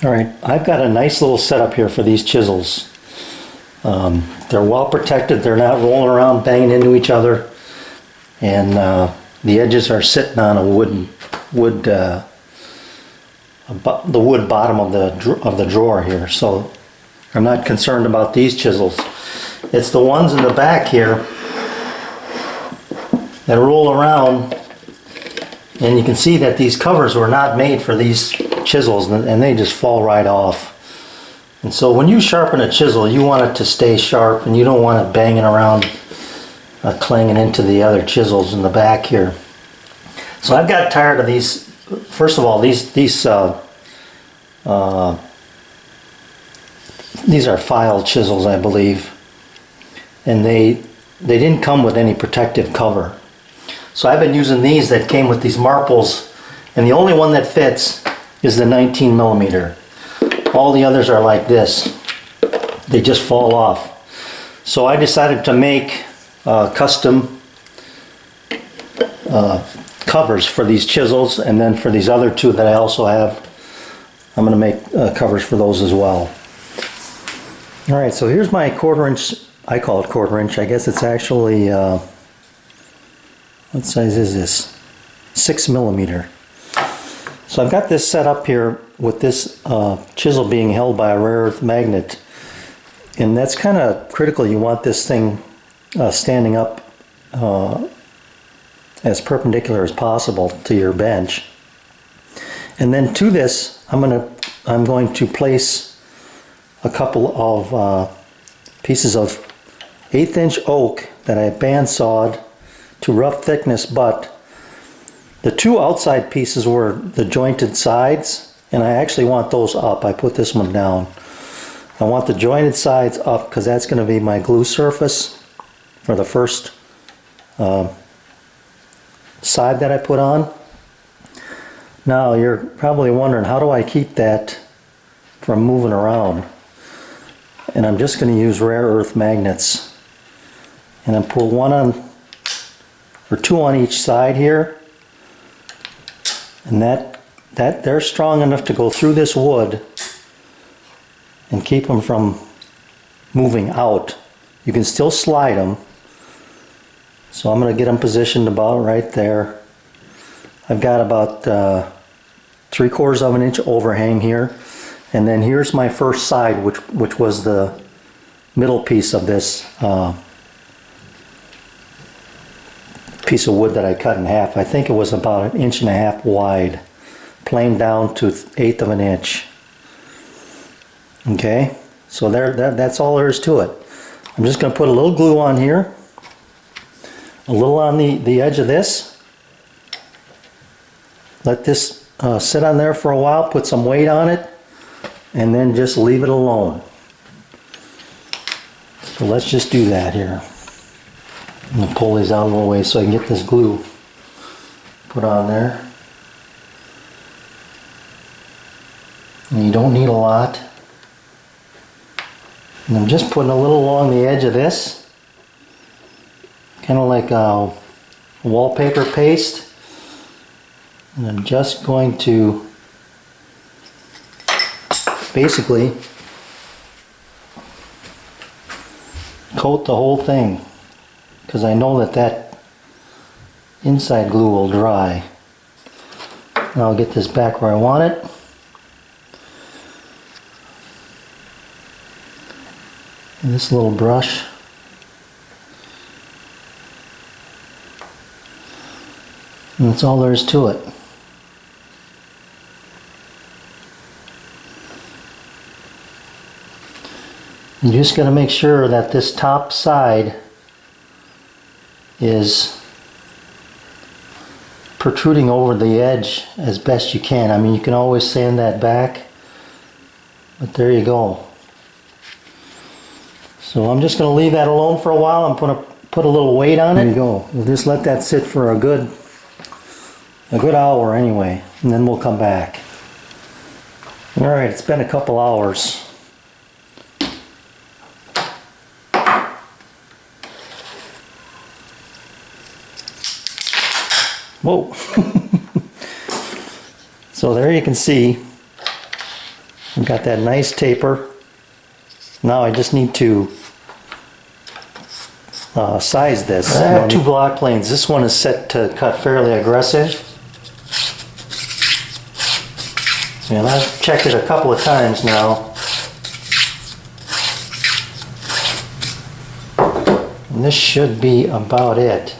All right, I've got a nice little setup here for these chisels. They're well protected. They're not rolling around banging into each other, and the edges are sitting on a the wood bottom of the drawer here. So I'm not concerned about these chisels. It's the ones in the back here that roll around, and you can see that these covers were not made for these chisels, and they just fall right off. And so when you sharpen a chisel, you want it to stay sharp, and you don't want it banging around, clanging into the other chisels in the back here. So I've got tired of these. First of all, these are file chisels, I believe, and they didn't come with any protective cover. So I've been using these that came with these marples, and the only one that fits is the 19 millimeter. All the others are like this. They just fall off. So I decided to make custom covers for these chisels, and then for these other two that I also have, I'm going to make covers for those as well. Alright, so here's my 1/4 inch, I call it 1/4 inch, I guess it's actually, what size is this? 6 millimeter. So I've got this set up here with this chisel being held by a rare earth magnet, and that's kind of critical. You want this thing standing up as perpendicular as possible to your bench. And then to this, I'm going to place a couple of pieces of 1/8 inch oak that I bandsawed to rough thickness, but the two outside pieces were the jointed sides, and I actually want those up. I put this one down. I want the jointed sides up because that's going to be my glue surface for the first side that I put on. Now you're probably wondering, how do I keep that from moving around? And I'm just going to use rare earth magnets, and I pull one on or two on each side here, and that they're strong enough to go through this wood and keep them from moving out. You can still slide them. So I'm going to get them positioned about right there. I've got about 3/4 of an inch overhang here, and then here's my first side, which was the middle piece of this piece of wood that I cut in half. I think it was about 1.5 inches wide, planed down to 1/8 of an inch. Okay, so that's all there is to it. I'm just going to put a little glue on here, a little on the edge of this. Let this sit on there for a while, put some weight on it, and then just leave it alone. So let's just do that here. I'm going to pull these out a little way so I can get this glue put on there. And you don't need a lot. And I'm just putting a little along the edge of this, kind of like a wallpaper paste. And I'm just going to basically coat the whole thing, because I know that inside glue will dry. And I'll get this back where I want it. And this little brush. And that's all there is to it. You just got to make sure that this top side is protruding over the edge as best you can. I mean, you can always sand that back, but there you go. So I'm just going to leave that alone for a while. I'm going to put a little weight on it. There you go. We'll just let that sit for a good hour anyway, and then we'll come back. Alright, it's been a couple hours. Whoa. So there you can see Got that nice taper. Now I just need to size this. I have two block planes. This one is set to cut fairly aggressive. And I've checked it a couple of times now. And this should be about it.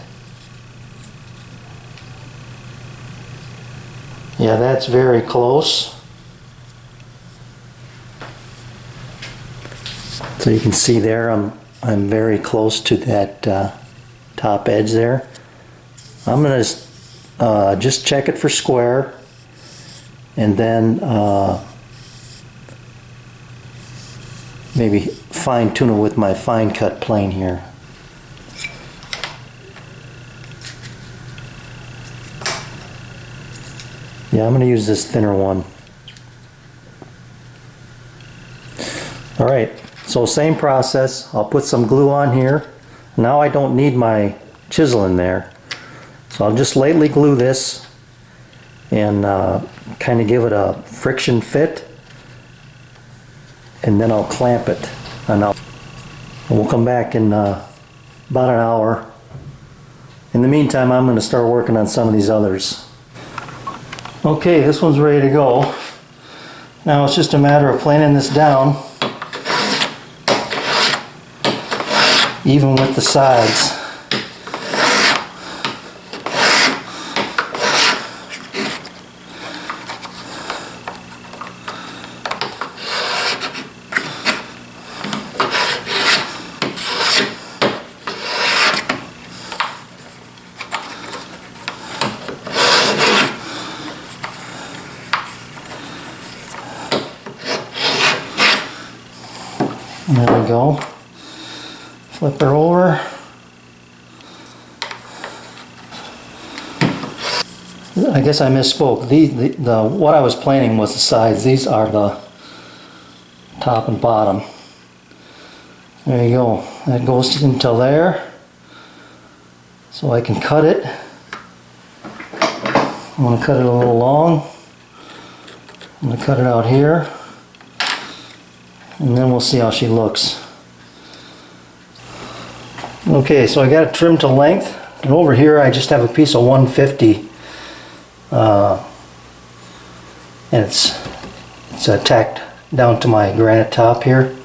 Yeah, that's very close. So you can see there, I'm very close to that top edge there. I'm going to just check it for square, and then maybe fine tune it with my fine cut plane here. Yeah, I'm going to use this thinner one. All right. So same process, I'll put some glue on here. Now I don't need my chisel in there. So I'll just lightly glue this and kind of give it a friction fit. And then I'll clamp it. And we'll come back in about an hour. In the meantime, I'm going to start working on some of these others. Okay, this one's ready to go. Now it's just a matter of planing this down, even with the sides. There we go. Flip her over. I guess I misspoke. The what I was planing was the sides. These are the top and bottom. There you go. That goes until there. So I can cut it. I'm going to cut it a little long. I'm going to cut it out here. And then we'll see how she looks. Okay, so I got it trimmed to length, and over here I just have a piece of 150, and it's tacked down to my granite top here.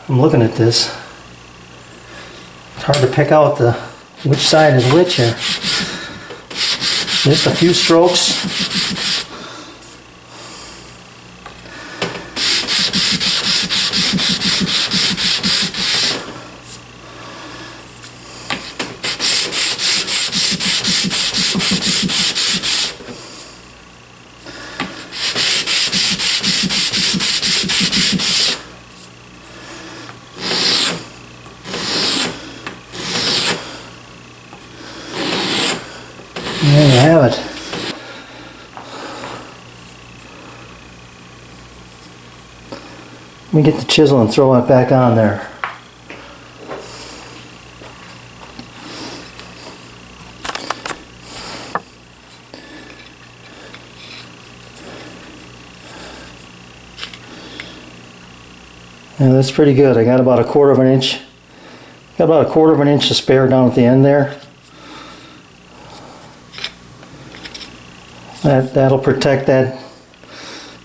I'm looking at this. It's hard to pick out which side is which here. Just a few strokes. There you have it. Let me get the chisel and throw it back on there. Yeah, that's pretty good. I got about a quarter of an inch. Got about a quarter of an inch to spare down at the end there. That'll protect that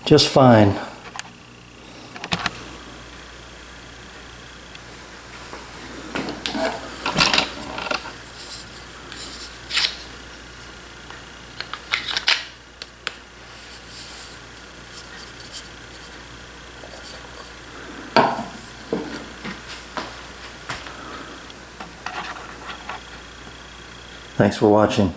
just fine. Thanks for watching.